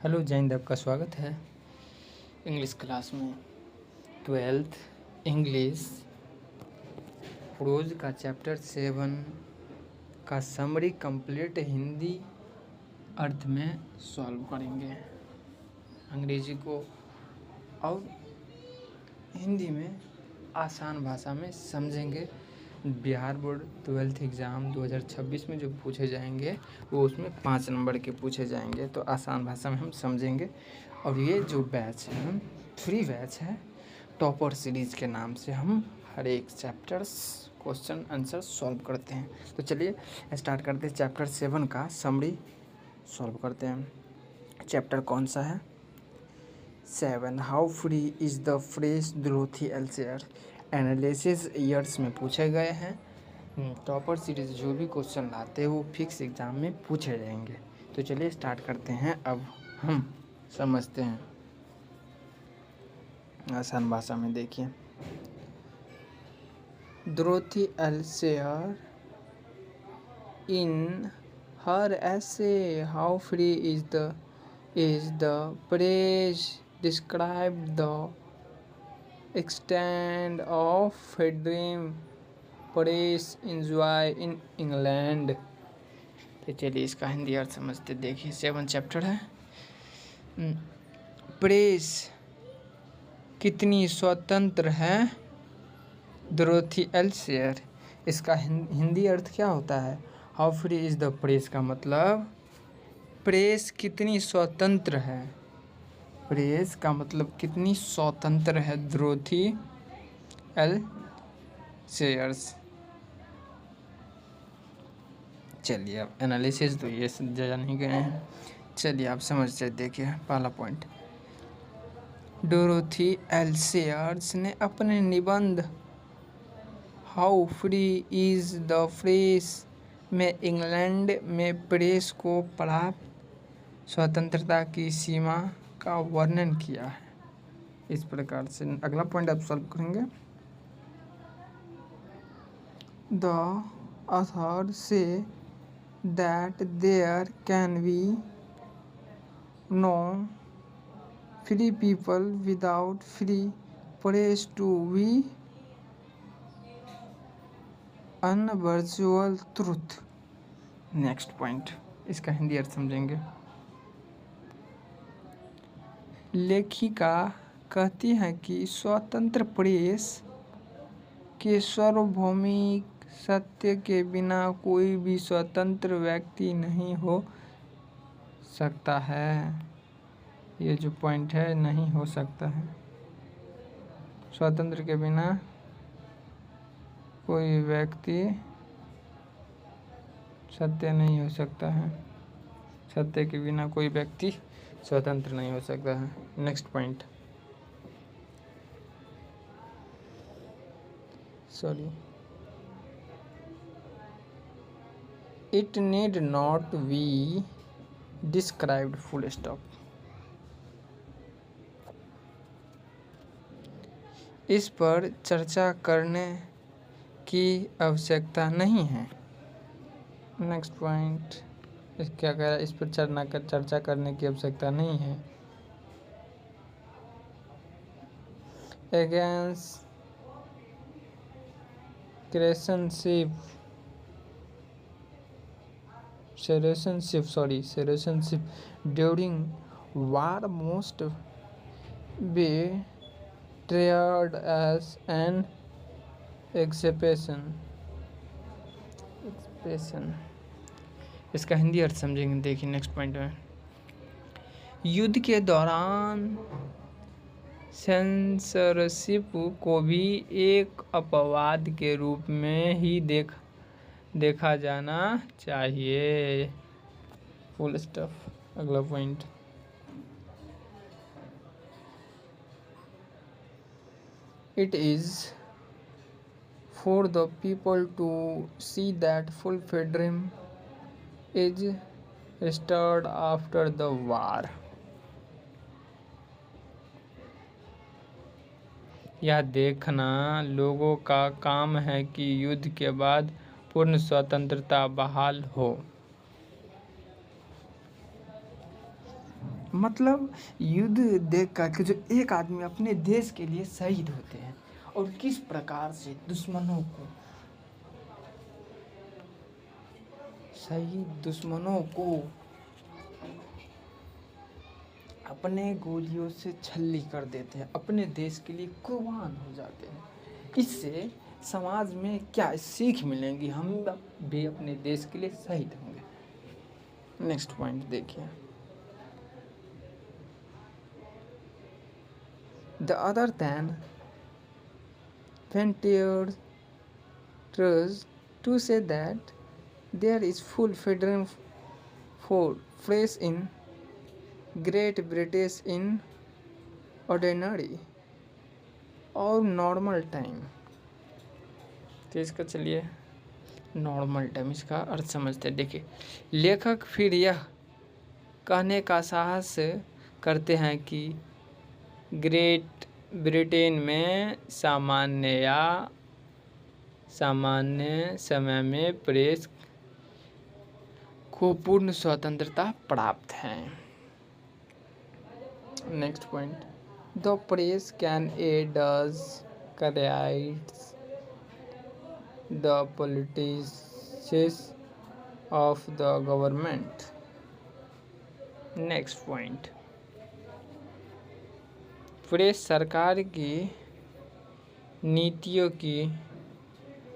Hello Jain, आपका स्वागत है इंग्लिश क्लास में। 12th इंग्लिश प्रोज का चैप्टर 7 का समरी कंप्लीट हिंदी अर्थ में सॉल्व करेंगे। अंग्रेजी को और हिंदी में आसान भाषा में समझेंगे। बिहार बोर्ड 12th एग्ज़ाम 2026 में जो पूछे जाएंगे वो उसमें 5 नंबर के पूछे जाएंगे, तो आसान भाषा में हम समझेंगे। और ये जो बैच है हम फ्री बैच है, टॉपर सीरीज़ के नाम से हम हर एक चैप्टर्स क्वेश्चन आंसर सॉल्व करते हैं। तो चलिए स्टार्ट करते हैं। चैप्टर 7 का समरी सॉल्व करते हैं। चैप्टर कौन सा है? 7 how free is the fresh Dorothy एल्सेयर। एनालिसिस ईयर्स में पूछे गए हैं। टॉपर सीरीज जो भी क्वेश्चन लाते हैं वो फिक्स एग्ज़ाम में पूछे जाएंगे। तो चलिए स्टार्ट करते हैं। अब हम समझते हैं आसान भाषा में। देखिए, डोरोथी एल्सेयर इन हर ऐसे how free is the press describe the extent of freedom press enjoy in England। तो चलिए इसका हिंदी अर्थ समझते। देखिए 7 चैप्टर है। प्रेस कितनी स्वतंत्र है डोरोथी एल्सेयर। इसका हिंदी अर्थ क्या होता है? How free is the press का मतलब प्रेस कितनी स्वतंत्र है। प्रेस का मतलब कितनी स्वतंत्र है डोरोथी एल्सेयर्स। चलिए अब एनालिसिस तो ये जान गए हैं। चलिए आप समझते। देखिए पहला पॉइंट, डोरोथी एल्सेयर्स ने अपने निबंध how free is the press में इंग्लैंड में प्रेस को प्राप्त स्वतंत्रता की सीमा का वर्णन किया है। इस प्रकार से अगला पॉइंट आप सॉल्व करेंगे। द ऑथर से that there can be no free people without free press to be unvirtual truth। Next point, इसका हिंदी अर्थ समझेंगे। लेखिका कहती है कि स्वतंत्र प्रेस के सार्वभौमिक सत्य के बिना कोई भी स्वतंत्र व्यक्ति नहीं हो सकता है। ये जो पॉइंट है, नहीं हो सकता है। स्वतंत्र के बिना कोई व्यक्ति सत्य नहीं हो सकता है। सत्य के बिना कोई व्यक्ति स्वतंत्र नहीं हो सकता है। Next point, sorry, it need not be described full stop. इस पर चर्चा करने की आवश्यकता नहीं है। नेक्स्ट पॉइंट, क्या कह रहा है? इस पर चर्चा करने की आवश्यकता नहीं है। Against relationship during war must be treated as an exception। इसका हिंदी अर्थ समझेंगे। देखिए नेक्स्ट पॉइंट में, युद्ध के दौरान सेंसरशिप को भी एक अपवाद के रूप में ही देखा जाना चाहिए। Full stop. अगला point, it is for the people to see that full freedom is restored after the war. यह देखना लोगों का काम है कि युद्ध के बाद पूर्ण स्वतंत्रता बहाल हो। मतलब युद्ध देख कर के जो एक आदमी अपने देश के लिए शहीद होते हैं और किस प्रकार से दुश्मनों को अपने गोलियों से छल्ली कर देते हैं, अपने देश के लिए कुर्बान हो जाते हैं। इससे समाज में क्या सीख मिलेंगी, हम भी अपने देश के लिए शहीद होंगे। नेक्स्ट पॉइंट देखिए, the other than Ventures to say that there is full freedom for press in Great British in ordinary और नॉर्मल टाइम। तो इसका चलिए नॉर्मल टाइम इसका अर्थ समझते हैं। देखिए, लेखक फिर यह कहने का साहस करते हैं कि ग्रेट ब्रिटेन में सामान्य समय में प्रेस को पूर्ण स्वतंत्रता प्राप्त है। Next point, the press can criticise the politics of the government. Next point, press सरकार की नीतियों की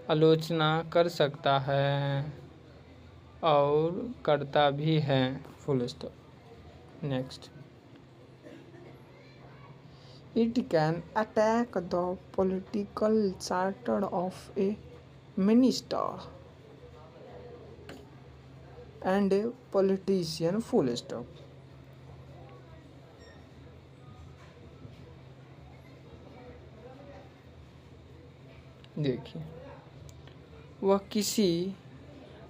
आलोचना कर सकता है और करता भी है। Full stop. Next, it can attack the political charter of A minister and a politician. Full stop. देखिए, वह किसी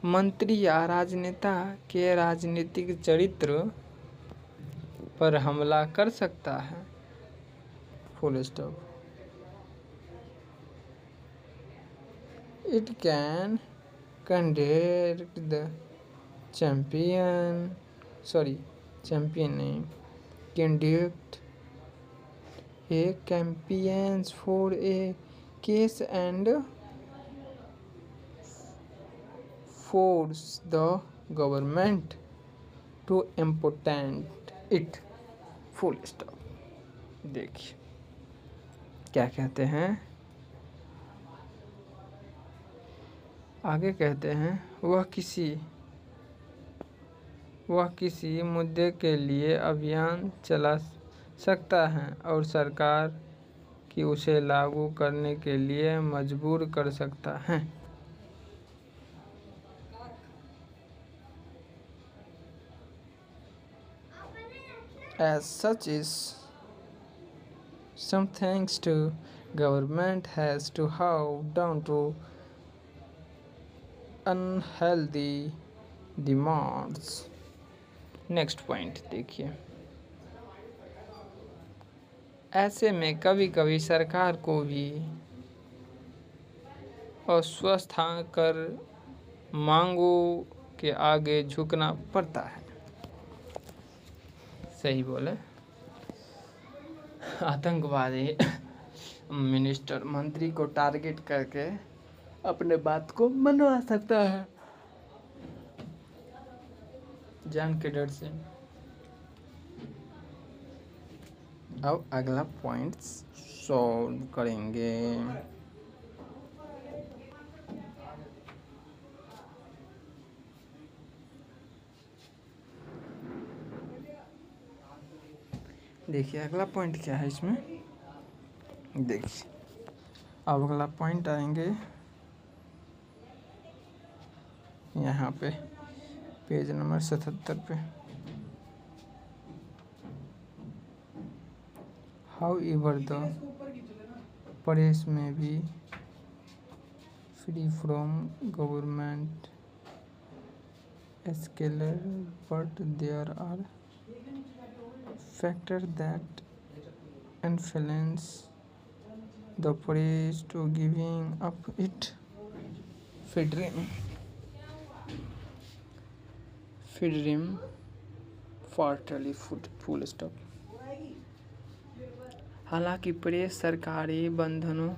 मंत्री या राजनेता के राजनीतिक चरित्र पर हमला कर सकता है। Full stop. It can conduct the conduct a campaigns for a case and force the government to implement it। Full stop. देखिए क्या कहते हैं, आगे कहते हैं, वह किसी मुद्दे के लिए अभियान चला सकता है और सरकार की उसे लागू करने के लिए मजबूर कर सकता है। As such is some thanks to government has to have down to unhealthy demands। Next point देखिए, ऐसे में कभी कभी सरकार को भी अस्वस्थ कर मांगों के आगे झुकना पड़ता है। सही बोले, आतंकवादी मंत्री को टारगेट करके अपने बात को मनवा सकता है जान के डर से। अब अगला पॉइंट सॉल्व करेंगे। देखिए अगला पॉइंट क्या है इसमें। देखिए अब अगला पॉइंट आएंगे यहाँ पे पेज नंबर 77 पे। However, the press may be free from government escalation, but there are factors that influence the press to giving up its freedom quarterly full stop. हालांकि प्रेस सरकारी बंधनों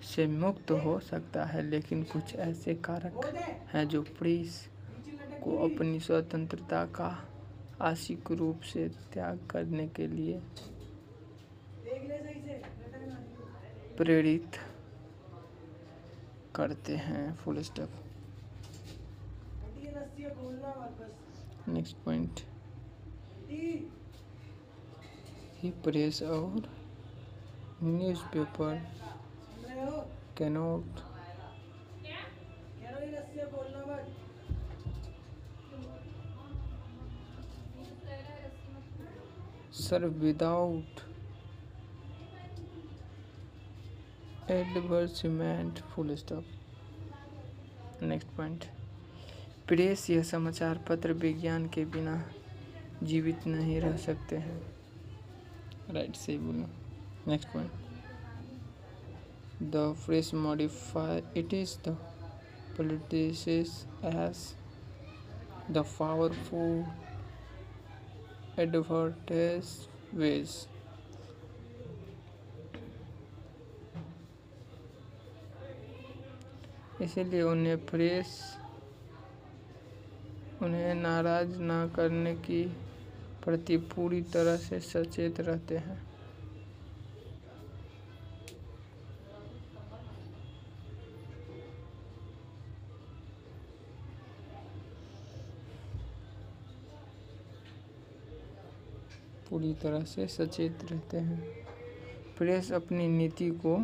से मुक्त हो सकता है, लेकिन कुछ ऐसे कारक हैं जो प्रेस को अपनी स्वतंत्रता का आंशिक रूप से त्याग करने के लिए प्रेरित करते हैं। Full stop. नेक्स्ट पॉइंट, ही प्रेस और newspaper cannot serve without advertisement। Full stop. Next point, press या समाचार पत्र विज्ञान के बिना जीवित नहीं रह सकते हैं। राइट, सही बोलो। Next point, the press modify it is the politicians as the powerful advertisements। इसलिए उन्हें नाराज न करने की प्रति पूरी तरह से सचेत रहते हैं। पूरी तरह से सचेत रहते हैं। प्रेस अपनी नीति को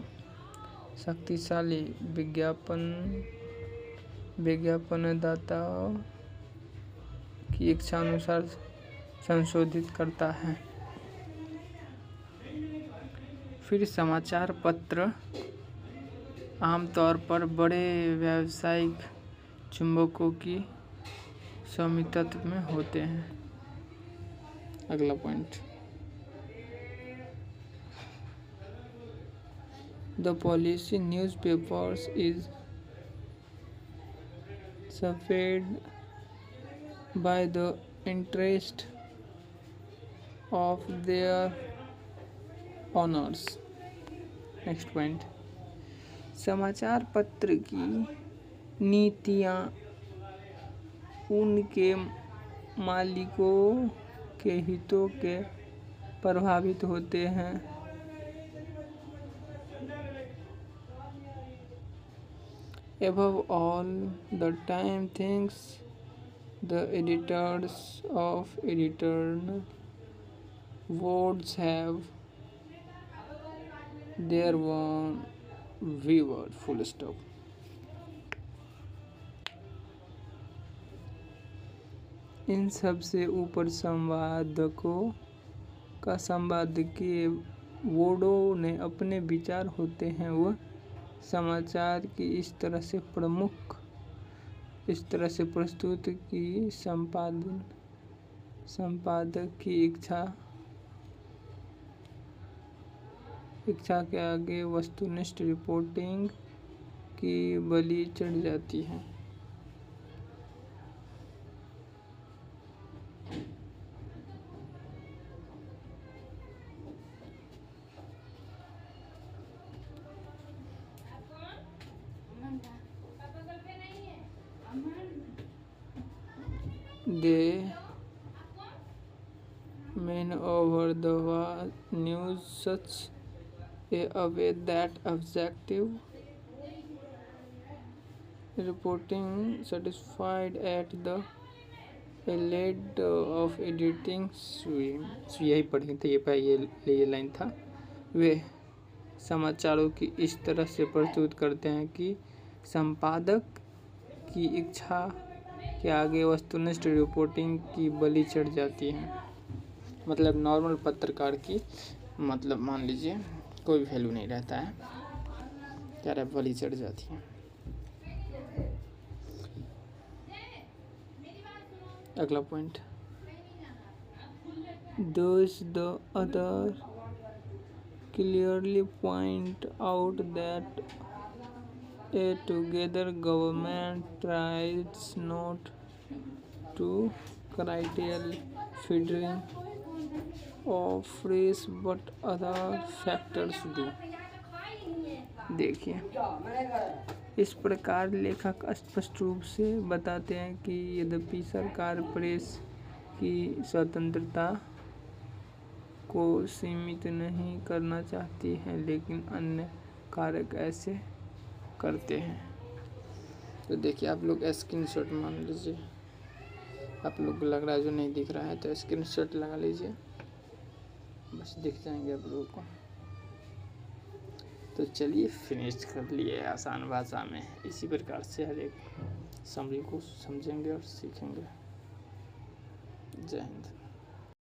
शक्तिशाली विज्ञापनदाताओं की इच्छानुसार संशोधित करता है। फिर समाचार पत्र आमतौर पर बड़े व्यावसायिक चुंबकों की स्वामित्व में होते हैं। अगला point, the policy newspapers is swayed by the interest of their owners. Next point, समाचार पत्र की नीतियाँ उनके मालिकों के हितों के प्रभावित होते हैं। Above all the time, things the editors of editorial boards have their own viewer। Full stop. इन सब से ऊपर संवादकों का संपादकीय बोर्डों ने अपने विचार होते हैं। वह समाचार की इस तरह से प्रस्तुत की संपादक की इच्छा के आगे वस्तुनिष्ठ रिपोर्टिंग की बलि चढ़ जाती है। They mean over the news such a way that objective reporting satisfied at the lead of editing swim। यही पढ़े थे, ये लाइन था। वे समाचारों की इस तरह से प्रस्तुत करते हैं कि संपादक की इच्छा के आगे वस्तुनिष्ठ रिपोर्टिंग की बलि चढ़ जाती है। मतलब नॉर्मल पत्रकार की मतलब मान लीजिए कोई वैल्यू नहीं रहता है, क्या बलि चढ़ जाती है। अगला point, thus the other clearly point out that a together government tries not to curtail feeding offers but other factors do। देखिए, इस प्रकार लेखक स्पष्ट रूप से बताते हैं कि यद्यपि सरकार प्रेस की स्वतंत्रता को सीमित नहीं करना चाहती है, लेकिन अन्य कारक ऐसे करते हैं। तो देखिए, आप लोग स्क्रीनशॉट मान लीजिए, आप लोग को लग रहा है जो नहीं दिख रहा है तो स्क्रीनशॉट लगा लीजिए, बस दिख जाएंगे आप लोगों को। तो चलिए फिनिश कर लिए आसान भाषा में। इसी प्रकार से हर एक समरी को समझेंगे और सीखेंगे। जय हिंद।